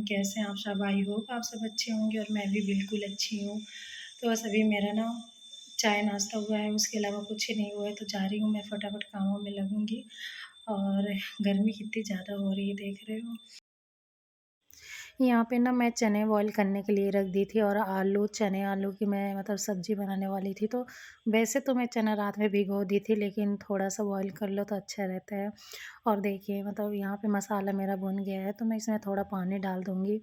कैसे हैं आप सब? आई होप आप सब अच्छे होंगे और मैं भी बिल्कुल अच्छी हूँ। तो बस अभी मेरा ना चाय नाश्ता हुआ है, उसके अलावा कुछ नहीं हुआ है, तो जा रही हूँ मैं फटाफट कामों में लगूँगी। और गर्मी कितनी ज़्यादा हो रही है देख रहे हो। यहाँ पे ना मैं चने बॉयल करने के लिए रख दी थी और चने आलू की मैं मतलब सब्ज़ी बनाने वाली थी। तो वैसे तो मैं चना रात में भिगो दी थी, लेकिन थोड़ा-सा बॉयल कर लो तो अच्छा रहता है। और देखिए मतलब यहाँ पे मसाला मेरा भुन गया है, तो मैं इसमें थोड़ा पानी डाल दूँगी।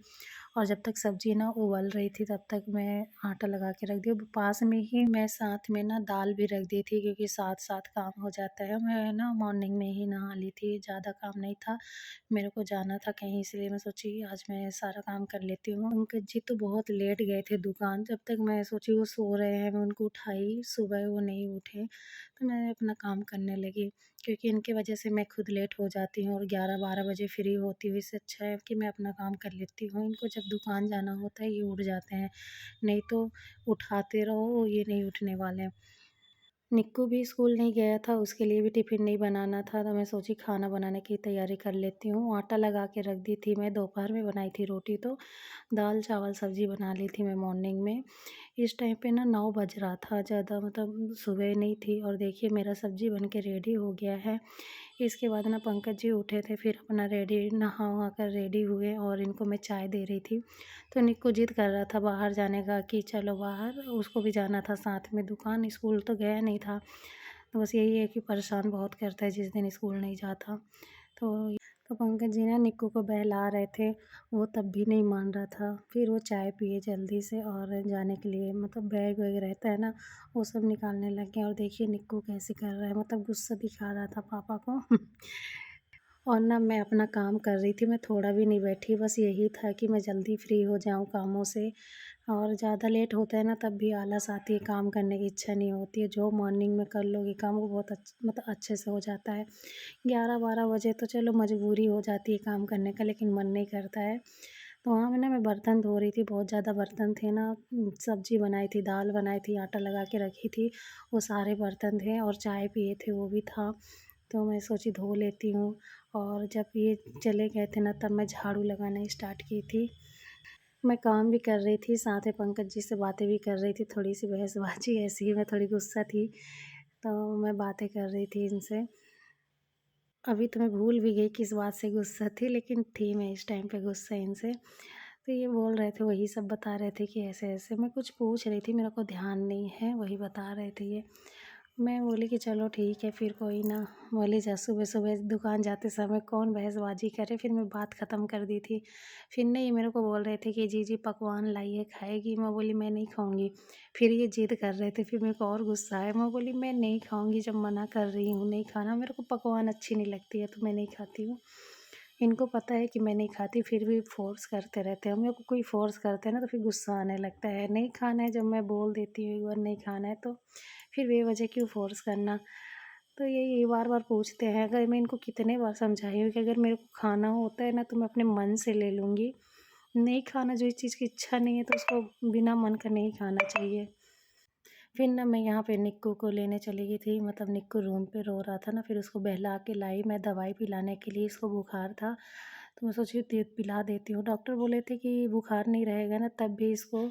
और जब तक सब्ज़ी ना उबल रही थी तब तक मैं आटा लगा के रख दी। पास में ही मैं साथ में ना दाल भी रख दी थी, क्योंकि साथ-साथ काम हो जाता है। मैं ना मॉर्निंग में ही नहा ली थी, ज़्यादा काम नहीं था। मेरे को जाना था कहीं, इसलिए मैं सोची आज मैं सारा काम कर लेती हूँ। पंकज जी तो बहुत लेट गए थे दुकान, जब तक मैं सोची वो सो रहे हैं, मैं उनको उठाई, सुबह वो नहीं उठे, तो मैं अपना काम करने लगी। क्योंकि इनकी वजह से मैं खुद लेट हो जाती हूँ और 11-12 बजे फ्री होती हूँ, इससे अच्छा है कि मैं अपना काम कर लेती हूँ। इनको जब दुकान जाना होता है ये उठ जाते हैं, नहीं तो उठाते रहो ये नहीं उठने वाले। निक्कू भी स्कूल नहीं गया था, उसके लिए भी टिफ़िन नहीं बनाना था, तो मैं सोची खाना बनाने की तैयारी कर लेती हूँ। आटा लगा के रख दी थी मैं, दोपहर में बनाई थी रोटी, तो दाल, चावल, सब्ज़ी बना ली थी मैं मॉर्निंग में। इस टाइम पे ना 9 बज रहा था, ज़्यादा मतलब सुबह नहीं थी। और देखिए मेरा सब्ज़ी बन के रेडी हो गया है। इसके बाद ना पंकज जी उठे थे, फिर अपना रेडी नहा-वहा कर रेडी हुए और इनको मैं चाय दे रही थी। तो निक्कू ज़िद कर रहा था बाहर जाने का कि चलो बाहर, उसको भी जाना था साथ में दुकान, स्कूल तो गया नहीं था। तो बस यही है कि परेशान बहुत करता है जिस दिन स्कूल नहीं जाता। तो तो पंकज जी ना निक्कू को बहला रहे थे, वो तब भी नहीं मान रहा था। फिर वो चाय पिए जल्दी से और जाने के लिए मतलब बैग वैग रहता है ना, वो सब निकालने लग गए। और देखिए निक्कू कैसे कर रहा है, मतलब गुस्सा दिखा रहा था पापा को। और ना मैं अपना काम कर रही थी, मैं थोड़ा भी नहीं बैठी, बस यही था कि मैं जल्दी फ्री हो जाऊँ कामों से। और ज़्यादा लेट होता है ना तब भी आलस आती है, काम करने की इच्छा नहीं होती है। जो मॉर्निंग में कर लोगे काम वो बहुत मतलब अच्छे से हो जाता है। 11-12 बजे तो चलो मजबूरी हो जाती है काम करने का, लेकिन मन नहीं करता है। तो वहाँ में ना मैं बर्तन धो रही थी, बहुत ज़्यादा बर्तन थे ना, सब्ज़ी बनाई थी, दाल बनाई थी, आटा लगा के रखी थी, वो सारे बर्तन थे और चाय पिए थे वो भी था। तो मैं सोची धो लेती हूँ। और जब ये चले गए थे ना तब मैं झाड़ू लगाना स्टार्ट की थी। मैं काम भी कर रही थी, साथ में पंकज जी से बातें भी कर रही थी, थोड़ी-सी बहसबाजी ऐसे ही, मैं थोड़ी गुस्सा थी, तो मैं बातें कर रही थी इनसे। अभी तो मैं भूल भी गई किस बात से गुस्सा थी, लेकिन थी मैं इस टाइम पे गुस्सा इनसे। तो ये बोल रहे थे, वही सब बता रहे थे कि ऐसे-ऐसे, मैं कुछ पूछ रही थी, मेरे को ध्यान नहीं है, वही बता रहे थे ये। मैं बोली कि चलो ठीक है फिर कोई ना। बोली जा सुबह-सुबह दुकान जाते समय कौन बहसबाजी करे, फिर मैं बात ख़त्म कर दी थी। फिर नहीं मेरे को बोल रहे थे कि जी पकवान लाइए खाएगी, मैं बोली मैं नहीं खाऊँगी। फिर ये ज़िद कर रहे थे, फिर मेरे को और गुस्सा आया, मैं बोली मैं नहीं खाऊँगी, जब मना कर रही हूँ नहीं खाना, मेरे को पकवान अच्छी नहीं लगती है तो मैं नहीं खाती हूँ। इनको पता है कि मैं नहीं खाती, फिर भी फ़ोर्स करते रहते हैं। मेरे को कोई फ़ोर्स करता है ना तो फिर गुस्सा आने लगता है। नहीं खाना है, जब मैं बोल देती हूँ एक बार नहीं खाना है तो फिर बेवजह क्यों फ़ोर्स करना। तो यही बार-बार पूछते हैं, अगर मैं इनको कितने बार समझाई हूँ कि अगर मेरे को खाना होता है ना तो मैं अपने मन से ले लूँगी। नहीं खाना, जो इस चीज़ की इच्छा नहीं है तो उसको बिना मन का नहीं खाना चाहिए। फिर ना मैं यहाँ पे निक्कू को लेने चली गई थी, मतलब निक्कू रूम पे रो रहा था ना, फिर उसको बहला के लाई मैं दवाई पिलाने के लिए, इसको बुखार था। तो मैं सोची पिला देती हूँ। डॉक्टर बोले थे कि बुखार नहीं रहेगा ना तब भी इसको,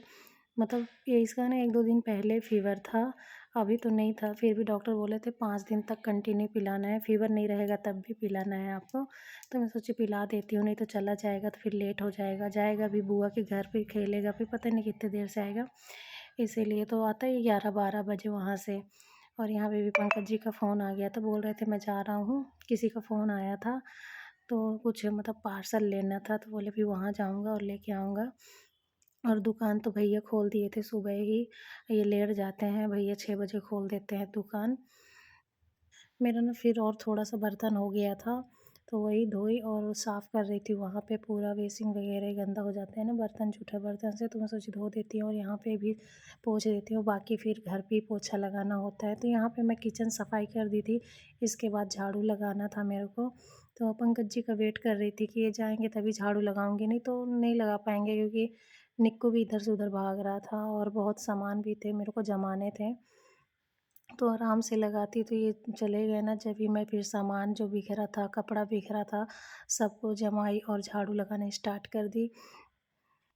मतलब ये इसका ना 1-2 दिन पहले फ़ीवर था, अभी तो नहीं था। फिर भी डॉक्टर बोले थे 5 दिन तक कंटिन्यू पिलाना है, फ़ीवर नहीं रहेगा तब भी पिलाना है आपको। तो मैं सोची पिला देती हूँ, नहीं तो चला जाएगा तो फिर लेट हो जाएगा। जाएगा भी बुआ के घर पे खेलेगा, फिर पता नहीं कितनी देर से आएगा। इसीलिए तो आता है 11-12 बजे वहाँ से। और यहाँ पे भी पंकज जी का फ़ोन आ गया था, बोल रहे थे मैं जा रहा हूँ, किसी का फ़ोन आया था, तो कुछ मतलब पार्सल लेना था, तो बोले फिर वहाँ जाऊँगा और लेके आऊँगा। और दुकान तो भैया खोल दिए थे सुबह ही, ये लेट जाते हैं भैया, 6 बजे खोल देते हैं दुकान। मेरा ना फिर और थोड़ा-सा बर्तन हो गया था, तो वही धोई और साफ़ कर रही थी, वहाँ पे पूरा बेसिन वगैरह गंदा हो जाता है ना बर्तन, जूठे बर्तन से, तो मैं सोची धो देती हूँ और यहाँ पे भी पोंछ देती हूँ, बाकी फिर घर पे ही पोछा लगाना होता है। तो यहाँ पे मैं किचन सफाई कर दी थी, इसके बाद झाड़ू लगाना था मेरे को, तो पंकज जी का वेट कर रही थी कि ये जाएँगे तभी झाड़ू लगाऊँगी, नहीं तो नहीं लगा पाएँगे, क्योंकि निक्कू भी इधर से उधर भाग रहा था और बहुत सामान भी थे, मेरे को जमाने थे। तो आराम से लगाती, तो ये चले गए ना, जब भी मैं फिर सामान जो बिखरा था, कपड़ा बिखरा था, सबको जमाई और झाड़ू लगाना स्टार्ट कर दी।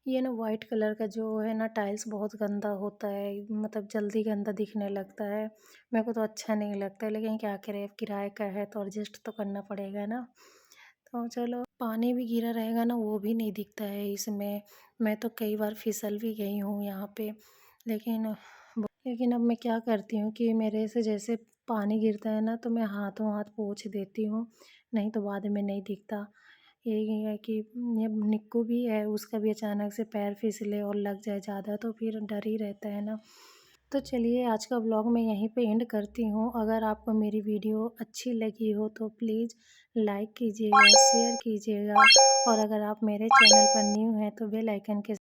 ये ना वाइट कलर का जो है ना टाइल्स बहुत गंदा होता है, मतलब जल्दी गंदा दिखने लगता है। मेरे को तो अच्छा नहीं लगता है, लेकिन क्या करें, अब किराए का है तो एडजस्ट तो करना पड़ेगा ना। तो चलो, पानी भी गिरा रहेगा ना वो भी नहीं दिखता है इसमें। मैं तो कई बार फिसल भी गई हूँ यहाँ पे, लेकिन लेकिन अब मैं क्या करती हूँ कि मेरे से जैसे पानी गिरता है ना तो मैं हाथों हाथ पोंछ देती हूँ, नहीं तो बाद में नहीं दिखता। यही है कि ये निक्कू भी है, उसका भी अचानक से पैर फिसले और लग जाए ज़्यादा तो फिर डर ही रहता है ना। तो चलिए, आज का व्लॉग मैं यहीं पे एंड करती हूँ। अगर आपको मेरी वीडियो अच्छी लगी हो तो प्लीज़ लाइक कीजिएगा, शेयर कीजिएगा, और अगर आप मेरे चैनल पर न्यू हैं तो बेल आइकन के